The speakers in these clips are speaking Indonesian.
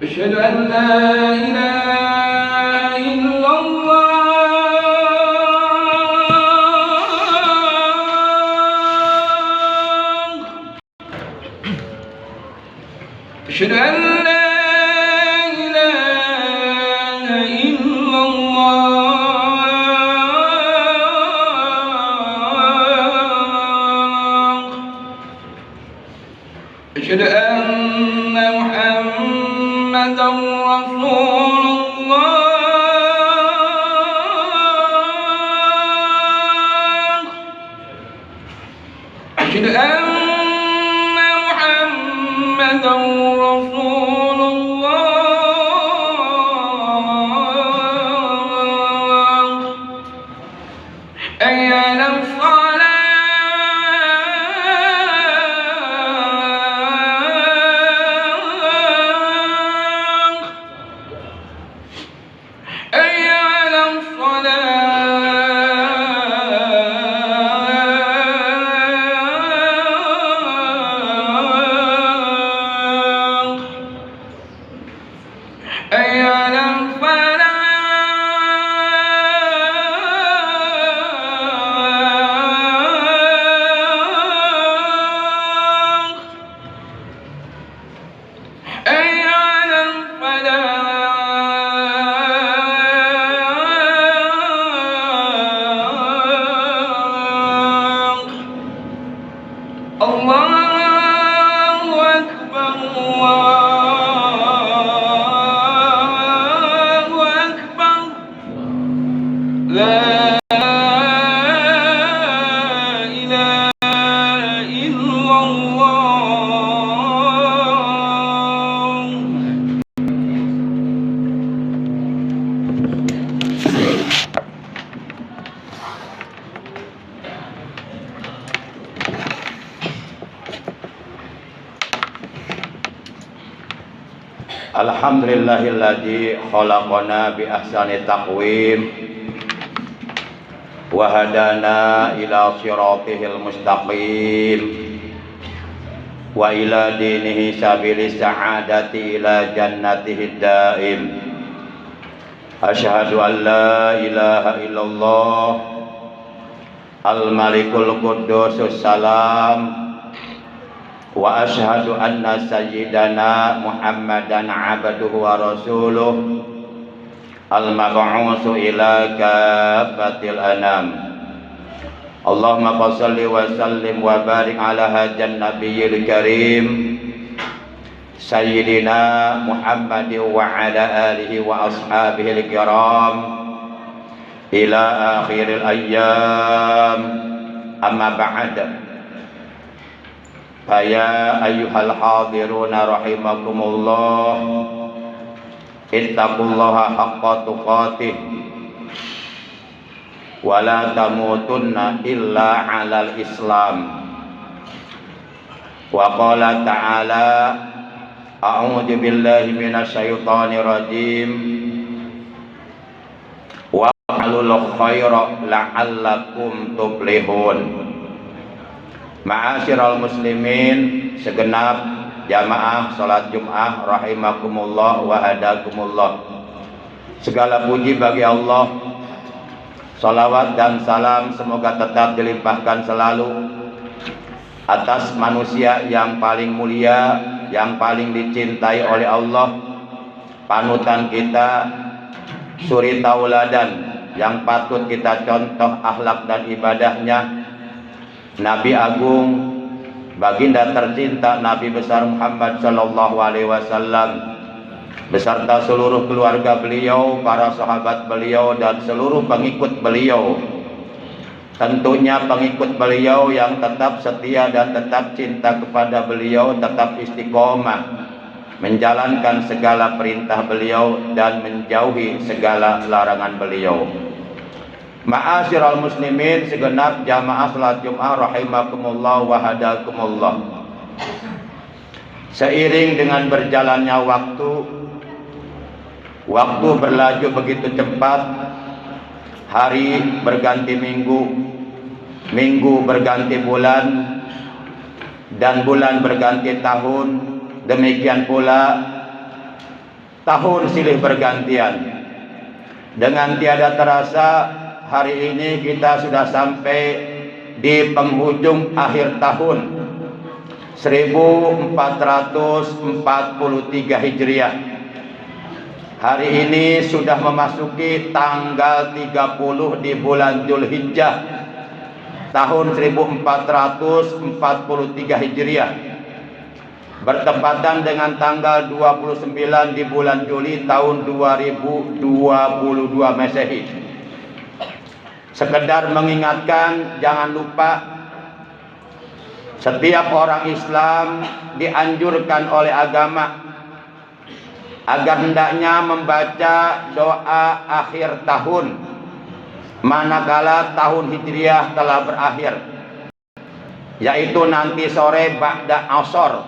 أشهد أن لا إله إلا الله أشهد أن لا إله إلا الله أشهد أن محمدا رسول الله أشهد أن محمدا رسول الله حي على Alhamdulillahilladzi khalaqana bi ahsani taqwim wa hadana ila siratihil mustaqim wa ila dinihi sabilis sa'adati ila jannatihid daim. Asyhadu an la ilaha illallah al-malikul quddusus salam wa asyhadu anna sayyidana Muhammadan abduhu wa rasuluh al-mab'utsu ila kafatil anam. Allahumma shalli wa sallim wa barik ala hajan nabiyil karim sayyidina Muhammadin wa ala alihi wa ashabihil kiram ila akhiril ayyam. Amma ba'd. Ya ayyuhal hadiruna rahimakumullah, ittaqullaha haqqa tuqatih wa la tamutunna illa 'alal islam. Wa qala ta'ala a'udzu billahi minasyaitonir rajim wa halul khaira la'allakum tuflihun. Ma'asyiral muslimin, segenap jamaah salat Jumat rahimakumullah wa hadakumullah. Segala puji bagi Allah. Salawat dan salam semoga tetap dilimpahkan selalu atas manusia yang paling mulia, yang paling dicintai oleh Allah, panutan kita, suri tauladan yang patut kita contoh akhlak dan ibadahnya, Nabi Agung, baginda tercinta Nabi besar Muhammad sallallahu alaihi wasallam beserta seluruh keluarga beliau, para sahabat beliau dan seluruh pengikut beliau. Tentunya pengikut beliau yang tetap setia dan tetap cinta kepada beliau, tetap istiqomah menjalankan segala perintah beliau dan menjauhi segala larangan beliau. Ma'asyiral muslimin, segenap jamaah salat Jumat rahimakumullah wa hadakumullah. Seiring dengan berjalannya waktu berlaju begitu cepat. Hari berganti minggu, minggu berganti bulan, dan bulan berganti tahun. Demikian pula tahun silih bergantian. Dengan tiada terasa hari ini kita sudah sampai di penghujung akhir tahun 1443 Hijriah. Hari ini sudah memasuki tanggal 30 di bulan Dzulhijjah tahun 1443 Hijriah, bertepatan dengan tanggal 29 di bulan Juli tahun 2022 Masehi. Sekedar mengingatkan, jangan lupa setiap orang Islam dianjurkan oleh agama agar hendaknya membaca doa akhir tahun manakala tahun Hijriah telah berakhir, yaitu nanti sore ba'da asar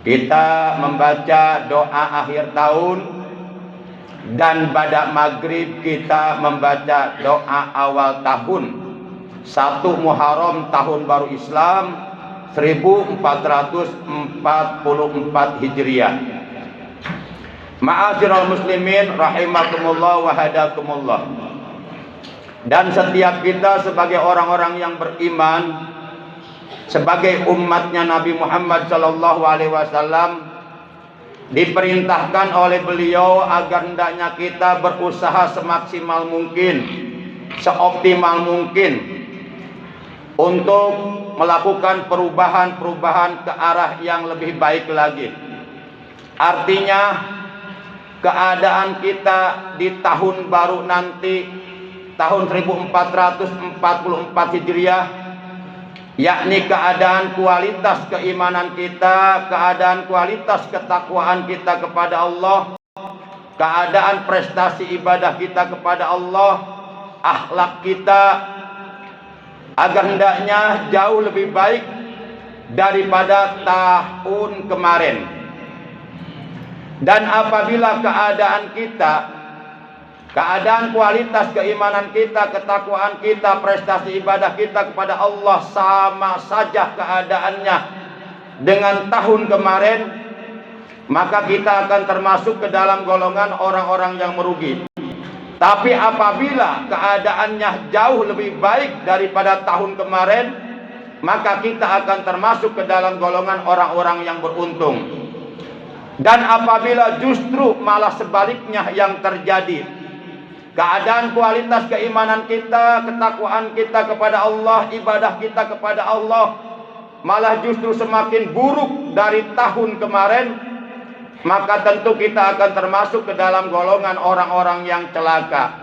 kita membaca doa akhir tahun, dan pada maghrib kita membaca doa awal tahun 1 Muharram tahun baru Islam 1444 Hijriah. Ma'asyiral muslimin rahimakumullah wa hadakumullah. Dan setiap kita sebagai orang-orang yang beriman, sebagai umatnya Nabi Muhammad SAW, diperintahkan oleh beliau agar hendaknya kita berusaha semaksimal mungkin, seoptimal mungkin untuk melakukan perubahan-perubahan ke arah yang lebih baik lagi. Artinya keadaan kita di tahun baru nanti tahun 1444 Hijriah, yakni keadaan kualitas keimanan kita, keadaan kualitas ketakwaan kita kepada Allah, keadaan prestasi ibadah kita kepada Allah, akhlak kita, agar hendaknya jauh lebih baik daripada tahun kemarin. Dan apabila keadaan kita, keadaan kualitas keimanan kita, ketakwaan kita, prestasi ibadah kita kepada Allah sama saja keadaannya dengan tahun kemarin, maka kita akan termasuk ke dalam golongan orang-orang yang merugi. Tapi apabila keadaannya jauh lebih baik daripada tahun kemarin, maka kita akan termasuk ke dalam golongan orang-orang yang beruntung. Dan apabila justru malah sebaliknya yang terjadi, keadaan kualitas keimanan kita, ketakwaan kita kepada Allah, ibadah kita kepada Allah malah justru semakin buruk dari tahun kemarin, maka tentu kita akan termasuk ke dalam golongan orang-orang yang celaka.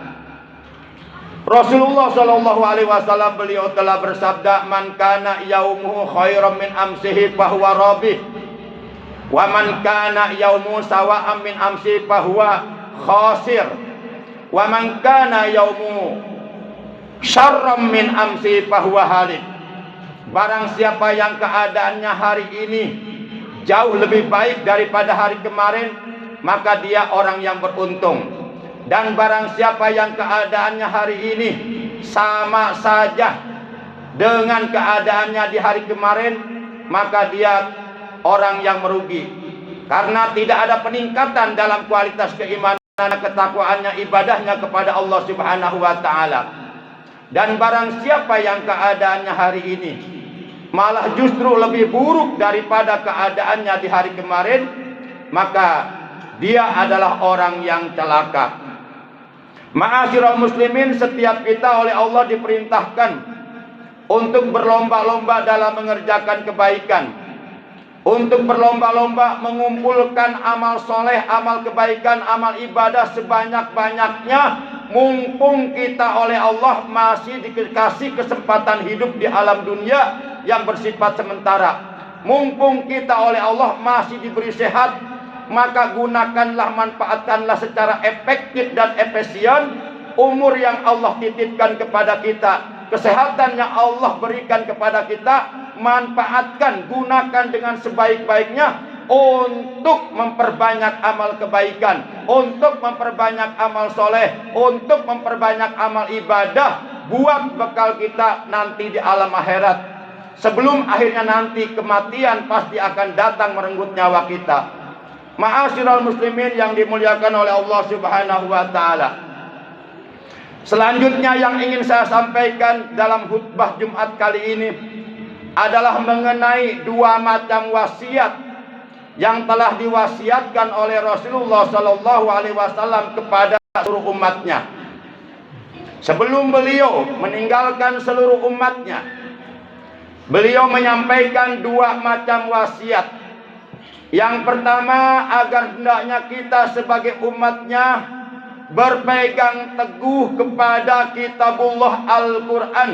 Rasulullah SAW beliau telah bersabda, "Man kana yaumuhu khairan min amsihi fahuwa rabih, wa man kana yaumuhu sawa'an min amsihi fahuwa khasir. Wa man kana yaumu syarram min amsi fahuwa halik." Barang siapa yang keadaannya hari ini jauh lebih baik daripada hari kemarin, maka dia orang yang beruntung. Dan barang siapa yang keadaannya hari ini sama saja dengan keadaannya di hari kemarin, maka dia orang yang merugi, karena tidak ada peningkatan dalam kualitas keimanan, ketakwaannya, ibadahnya kepada Allah Subhanahu wa taala. Dan barang siapa yang keadaannya hari ini malah justru lebih buruk daripada keadaannya di hari kemarin, maka dia adalah orang yang celaka. Ma'asyiral muslimin, setiap kita oleh Allah diperintahkan untuk berlomba-lomba dalam mengerjakan kebaikan, untuk berlomba-lomba mengumpulkan amal soleh, amal kebaikan, amal ibadah sebanyak-banyaknya, mumpung kita oleh Allah masih dikasih kesempatan hidup di alam dunia yang bersifat sementara. Mumpung kita oleh Allah masih diberi sehat, maka gunakanlah, manfaatkanlah secara efektif dan efisien umur yang Allah titipkan kepada kita, kesehatan yang Allah berikan kepada kita. Manfaatkan, gunakan dengan sebaik-baiknya untuk memperbanyak amal kebaikan, untuk memperbanyak amal soleh, untuk memperbanyak amal ibadah, buat bekal kita nanti di alam akhirat. Sebelum akhirnya nanti kematian pasti akan datang merenggut nyawa kita. Ma'asyiral muslimin yang dimuliakan oleh Allah Subhanahu wa taala. Selanjutnya yang ingin saya sampaikan dalam khutbah Jumat kali ini adalah mengenai dua macam wasiat yang telah diwasiatkan oleh Rasulullah sallallahu alaihi wasallam kepada seluruh umatnya. Sebelum beliau meninggalkan seluruh umatnya, beliau menyampaikan dua macam wasiat. Yang pertama, agar hendaknya kita sebagai umatnya berpegang teguh kepada kitabullah Al-Quran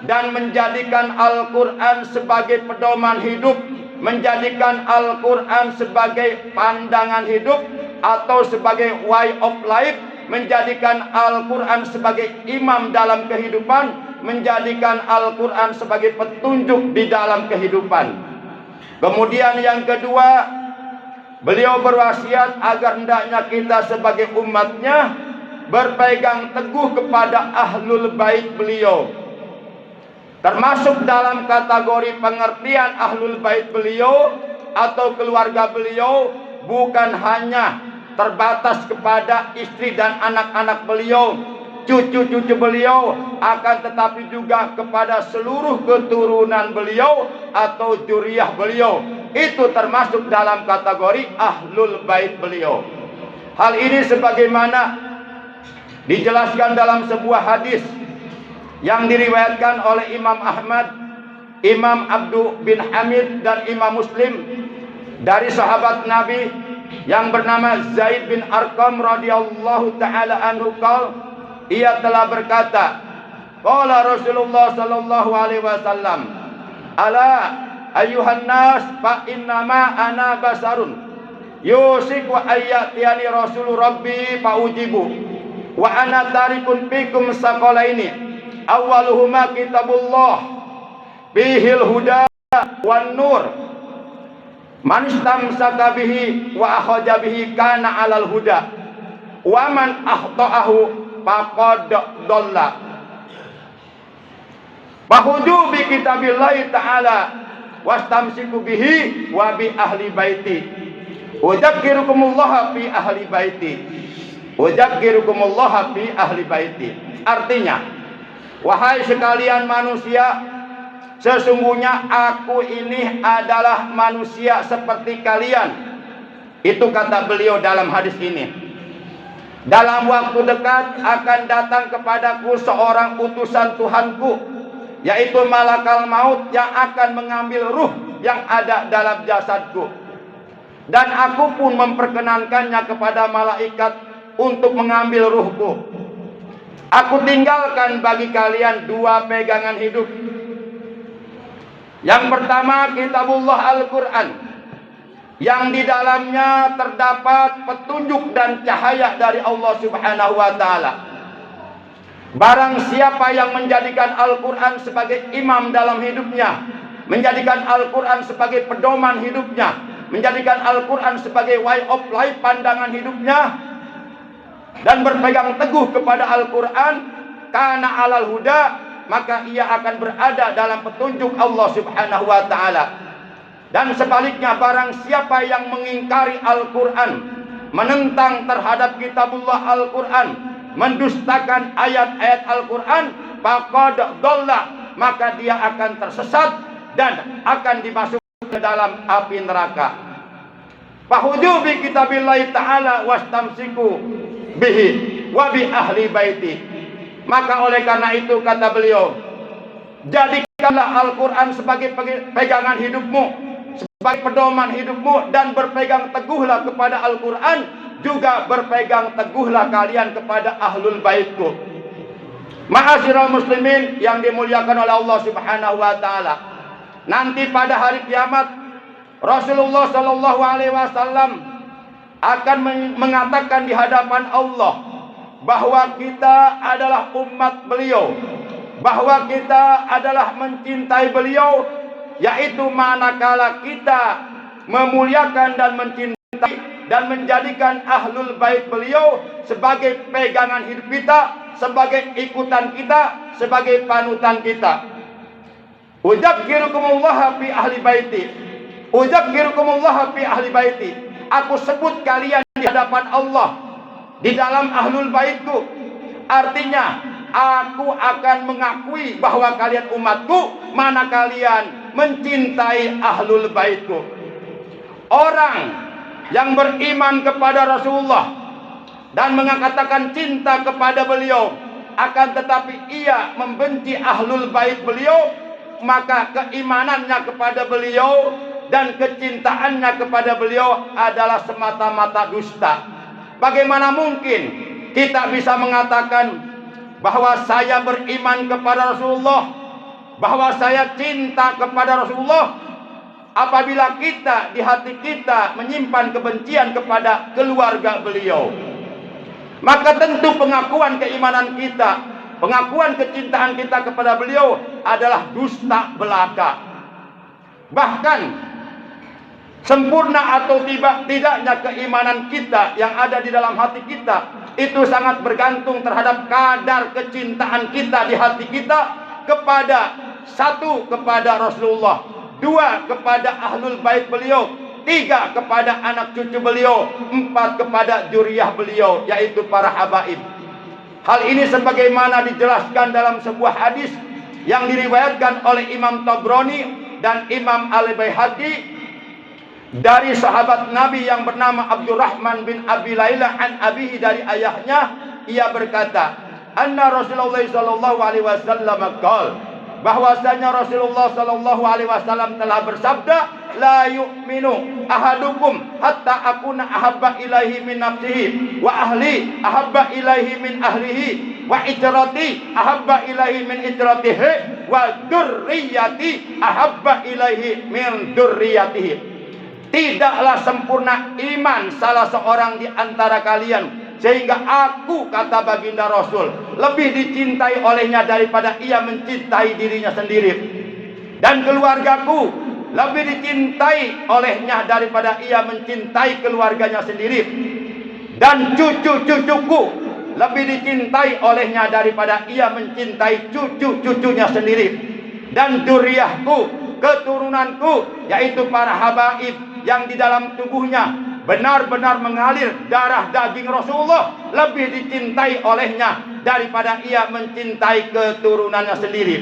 dan menjadikan Al-Quran sebagai pedoman hidup, menjadikan Al-Quran sebagai pandangan hidup atau sebagai way of life, menjadikan Al-Quran sebagai imam dalam kehidupan, menjadikan Al-Quran sebagai petunjuk di dalam kehidupan. Kemudian yang kedua, beliau berwasiat agar hendaknya kita sebagai umatnya berpegang teguh kepada ahlul bait beliau. Termasuk dalam kategori pengertian ahlul bait beliau atau keluarga beliau bukan hanya terbatas kepada istri dan anak-anak beliau, cucu-cucu beliau, akan tetapi juga kepada seluruh keturunan beliau atau dzurriyyah beliau. Itu termasuk dalam kategori ahlul bait beliau. Hal ini sebagaimana dijelaskan dalam sebuah hadis yang diriwayatkan oleh Imam Ahmad, Imam Abdu bin Hamid dan Imam Muslim dari sahabat Nabi yang bernama Zaid bin Arqam radhiyallahu taala anhu qala, ia telah berkata, qala Rasulullah sallallahu alaihi wasallam, ala ayyuhan nas fa innama ana basarun yusiku ayyatiyani rasul rabbi fa ujibu wa ana tarikun fikum saqalaini awwaluhuma kitabullah bihil huda wan nur man istamsaka bihi wa akhaja bihi kana alal huda wa man akhta'ahu faqad dhalla. Fahuju bi kitabillahi ta'ala wastamsiku bihi wa bi ahli baiti. Udzakkirukumullah fi ahli baiti. Udzakkirukumullah fi ahli baiti. Artinya, wahai sekalian manusia, sesungguhnya aku ini adalah manusia seperti kalian. Itu kata beliau dalam hadis ini. Dalam waktu dekat akan datang kepadaku seorang utusan Tuhanku, yaitu malakal maut yang akan mengambil ruh yang ada dalam jasadku. Dan aku pun memperkenankannya kepada malaikat untuk mengambil ruhku. Aku tinggalkan bagi kalian dua pegangan hidup. Yang pertama, kitabullah Al-Quran, yang di dalamnya terdapat petunjuk dan cahaya dari Allah Subhanahu wa taala. Barang siapa yang menjadikan Al-Quran sebagai imam dalam hidupnya, menjadikan Al-Quran sebagai pedoman hidupnya, menjadikan Al-Quran sebagai way of life, pandangan hidupnya, dan berpegang teguh kepada Al-Quran, kana alal huda, maka ia akan berada dalam petunjuk Allah Subhanahu wa taala. Dan sebaliknya, barang siapa yang mengingkari Al-Quran, menentang terhadap kitabullah Al-Quran, mendustakan ayat-ayat Al-Quran, faqad dhalla, maka dia akan tersesat dan akan dimasukkan ke dalam api neraka. Fahuju bi kitabillahi ta'ala wastamsiku bihi wa bi ahli baiti. Maka oleh karena itu, kata beliau, jadikanlah Al-Quran sebagai pegangan hidupmu, sebagai pedoman hidupmu, dan berpegang teguhlah kepada Al-Quran, juga berpegang teguhlah kalian kepada ahlul baitku. Ma'asyiral muslimin yang dimuliakan oleh Allah Subhanahu wa taala. Nanti pada hari kiamat, Rasulullah sallallahu alaihi wasallam akan mengatakan di hadapan Allah bahwa kita adalah umat beliau, bahwa kita adalah mencintai beliau, yaitu manakala kita memuliakan dan mencintai dan menjadikan ahlul bait beliau sebagai pegangan hidup kita, sebagai ikutan kita, sebagai panutan kita. Udzakkirukumullah fi ahli baiti. Udzakkirukumullah fi ahli baiti. aku sebut kalian di hadapan Allah di dalam ahlul baitku. Artinya aku akan mengakui bahwa kalian umatku, mana kalian mencintai ahlul baitku. Orang yang beriman kepada Rasulullah dan mengatakan cinta kepada beliau, akan tetapi ia membenci ahlul bait beliau, maka keimanannya kepada beliau dan kecintaannya kepada beliau adalah semata-mata dusta. Bagaimana mungkin kita bisa mengatakan bahwa saya beriman kepada Rasulullah, bahwa saya cinta kepada Rasulullah, apabila kita di hati kita menyimpan kebencian kepada keluarga beliau? Maka tentu pengakuan keimanan kita, pengakuan kecintaan kita kepada beliau adalah dusta belaka. Bahkan sempurna atau tidaknya keimanan kita yang ada di dalam hati kita, itu sangat bergantung terhadap kadar kecintaan kita di hati kita kepada, satu, kepada Rasulullah, dua, kepada ahlul bait beliau, tiga, kepada anak cucu beliau, empat, kepada dzurriyyah beliau, yaitu para habaib. Hal ini sebagaimana dijelaskan dalam sebuah hadis yang diriwayatkan oleh Imam Tabrani dan Imam Al-Baihaqi dari sahabat Nabi yang bernama Abdurrahman bin Abi Laila an abihi, dari ayahnya, ia berkata, anna Rasulullah sallallahu alaihi wasallam qala, bahwasanya Rasulullah sallallahu alaihi wasallam telah bersabda, la yu'minu ahadukum hatta akuna ahabba ilaihi min nafsihi wa ahli ahabba ilaihi min ahlihi wa ijrati ahabba ilaihi min ijratihi wa dzurriyyati ahabba ilaihi min dzurriyyatihi. Tidaklah sempurna iman salah seorang di antara kalian sehingga aku, kata baginda Rasul, lebih dicintai olehnya daripada ia mencintai dirinya sendiri, dan keluargaku lebih dicintai olehnya daripada ia mencintai keluarganya sendiri, dan cucu-cucuku lebih dicintai olehnya daripada ia mencintai cucu-cucunya sendiri, dan dzurriyyahku, keturunanku, yaitu para habaib yang di dalam tubuhnya benar-benar mengalir darah daging Rasulullah, lebih dicintai olehnya daripada ia mencintai keturunannya sendiri.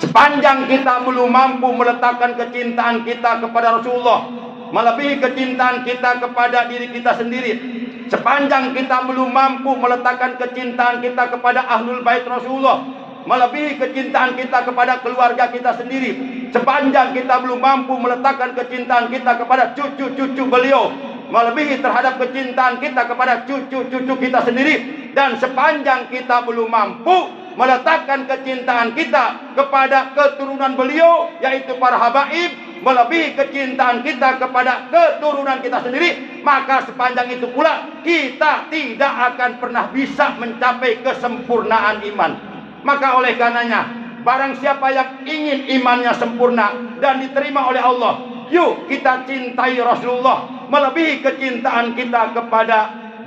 Sepanjang kita belum mampu meletakkan kecintaan kita kepada Rasulullah melebihi kecintaan kita kepada diri kita sendiri, sepanjang kita belum mampu meletakkan kecintaan kita kepada ahlul bait Rasulullah melebihi kecintaan kita kepada keluarga kita sendiri, sepanjang kita belum mampu meletakkan kecintaan kita kepada cucu-cucu beliau melebihi terhadap kecintaan kita kepada cucu-cucu kita sendiri, dan sepanjang kita belum mampu meletakkan kecintaan kita kepada keturunan beliau, yaitu para habaib, melebihi kecintaan kita kepada keturunan kita sendiri, maka sepanjang itu pula kita tidak akan pernah bisa mencapai kesempurnaan iman. Maka oleh karenanya, barang siapa yang ingin imannya sempurna dan diterima oleh Allah, yuk kita cintai Rasulullah melebihi kecintaan kita kepada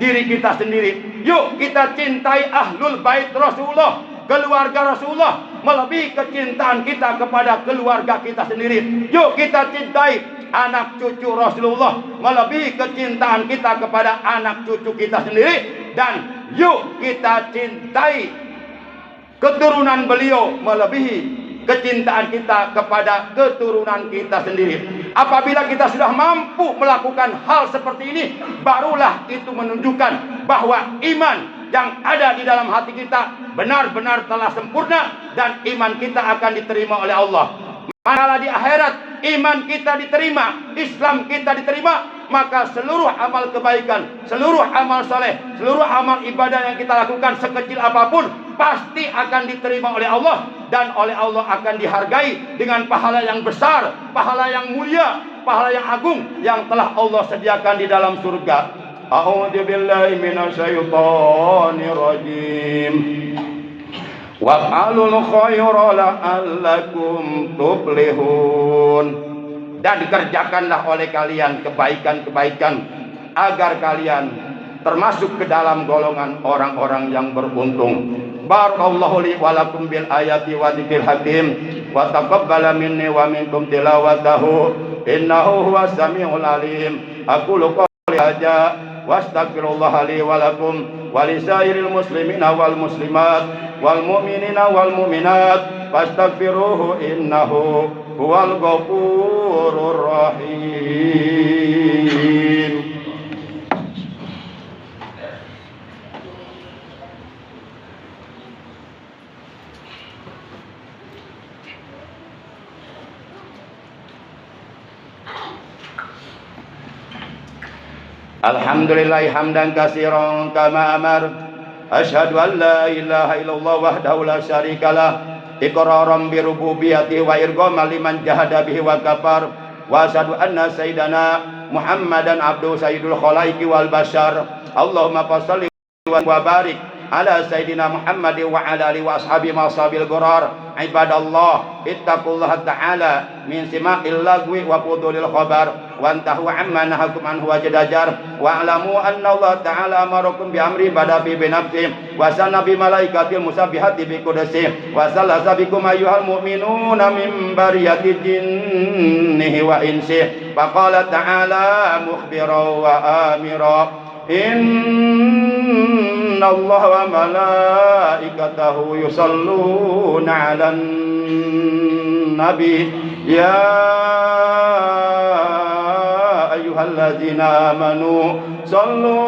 diri kita sendiri. Yuk kita cintai ahlul bait Rasulullah, keluarga Rasulullah, melebihi kecintaan kita kepada keluarga kita sendiri. Yuk kita cintai anak cucu Rasulullah melebihi kecintaan kita kepada anak cucu kita sendiri. Dan yuk kita cintai keturunan beliau melebihi kecintaan kita kepada keturunan kita sendiri. Apabila kita sudah mampu melakukan hal seperti ini, barulah itu menunjukkan bahwa iman yang ada di dalam hati kita benar-benar telah sempurna dan iman kita akan diterima oleh Allah. Manakala di akhirat iman kita diterima, Islam kita diterima, maka seluruh amal kebaikan, seluruh amal soleh, seluruh amal ibadah yang kita lakukan sekecil apapun pasti akan diterima oleh Allah, dan oleh Allah akan dihargai dengan pahala yang besar, pahala yang mulia, pahala yang agung yang telah Allah sediakan di dalam surga. A'udzu billahi minasyaitonir rajim. Wa'alul khayra la'allakum tuflihun. Dan kerjakanlah oleh kalian kebaikan-kebaikan agar kalian termasuk ke dalam golongan orang-orang yang beruntung. Barakallahu li wa lakum bil ayati wa dzikril hakim wa taqabbala minni wa minkum tilawatahu innahu huwas samiul alim. Aku wastaghfirullah li wa lakum wa lisairil muslimina wal muslimat wal mu'minina wal mu'minat fastaghfiruhu innahu huwal ghafurur rahim. Alhamdulillah hamdan katsiran kama amar. Asyhadu an la ilaha illallah wahdahu la syarikalah iqraran bi rububiyyatihi wa irghaman liman jahada bihi wa kafar. Wa asyhadu anna sayyidana Muhammadan abduhu sayyidul khalaiqi wal bashar. Allahumma shalli wa barik ala sayyidina Muhammad wa ala alihi wa ashabihi masabil ghurar. Ibadallah ittaqullaha ta'ala min sima'il lagwi wa fudulil khabar wa antahu amma nahakum anhu wa jadajar wa alamu anna Allah ta'ala amarakum bi amri badabi bi nafsi wa sana bi malaikatil musabbihati bi qudsi wa salasa bikum ayyuhal mu'minuna min bariyati jinnihi wa insi wa qala ta'ala mukhbira wa amira inna Allah wa malaikatahu yusalluna 'alan nabi ya ayyuhalladzina amanu sallu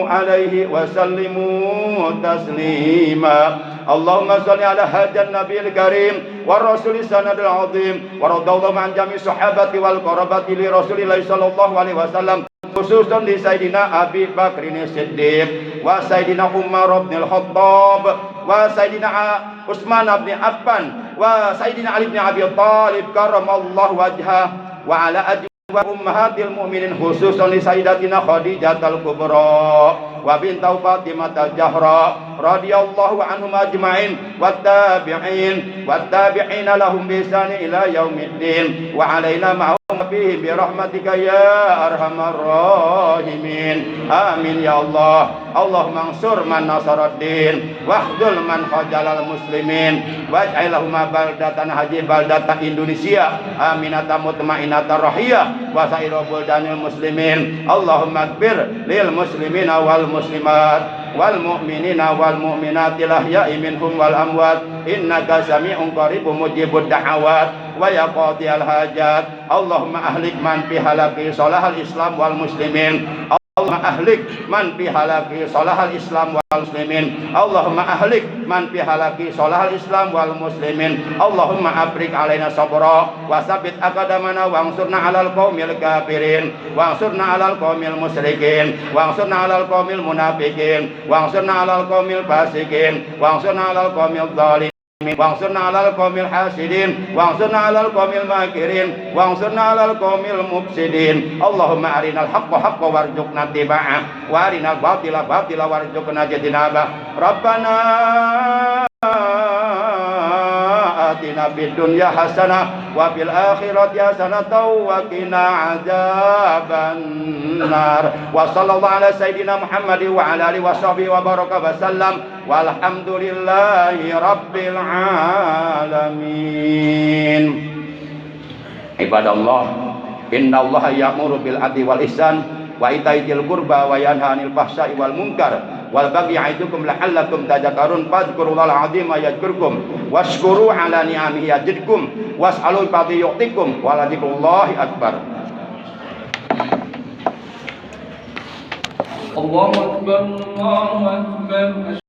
'alaihi wa sallimu taslima. Allahumma shalli ala hadan nabiyil karim wa rasulis sanadil azim wa radallahu an jami sahabati wal qarabati li Rasulillah sallallahu alaihi wasallam khususan di Sayyidina Abi Bakrin Siddiq wa Sayyidina Umar bin Al-Khattab wa Sayyidina Utsman bin Affan wa Sayyidina Ali bin Abi Thalib karramallahu wajhah wa ala ajwa ummahatil mu'minin khususan li Sayyidatina Khadijah al-Kubra wa bintu Fatimah al-Zahra radhiyallahu anhum ajma'in wat tabi'in lahum bi ihsan ila yaumiddin wa alaina ma'hum fihi bi rahmatika ya arhamar rahimin. Amin ya Allah. Allahumma ansur man nasaraddin wahdul man khajalal muslimin waj'alhum baldatan haji baldatan Indonesia aminatan mutmainnatan rahiyah wa sairul buldanil muslimin. Allahumma ighfir lil muslimina wal muslimat wal mu'minina wal mu'minati lahya'i minhum wal amwat innaka sami'un qaribun mujibud da'awat wa ya qadiyal hajat. Allahumma ahlik man fi halaqi salahal islam wal muslimin. Allahumma ahlik man fi halaqi salahal islam wal muslimin. Allahumma ahlik man fi halaqi salahal islam wal muslimin. Allahumma afrik alaina sabra wa sabbit aqdamana wa ansurna alal qaumil kafirin wa ansurna alal qaumil musyrikin wa ansurna alal qaumil munafiqin wa ansurna alal qaumil fasikin wa ansurna alal qaumil dhalimin wangsurna alal qaumil hasidin wangsurna alal qaumil makirin wangsurna alal qaumil mufsidin. Allahumma arinal haqqa haqqa warzuqna tiba'ah wa arinal batila batila warzuqna ijtinabah. Rabbana atina fid dunya hasanah wa fil akhirati hasanah wa qina adzaban nar. Wa sallallahu ala sayyidina Muhammad wa ala alihi washabihi wa baraka wa sallam walhamdulillahi rabbil alamin. Ibadallah innallaha ya'muru bil adli wal ihsan wa ita'i dzil qurba wa yanha 'anil fahsya'i wal munkar wal baghi ya'idukum la'allakum tadhakkarun fadhkurullahal 'azima yadhkurkum washkuru 'ala ni'amihi yazidkum was'alu fadhi yu'tikum wa la dzikrullahi akbar. Allahu akbar Allahu akbar.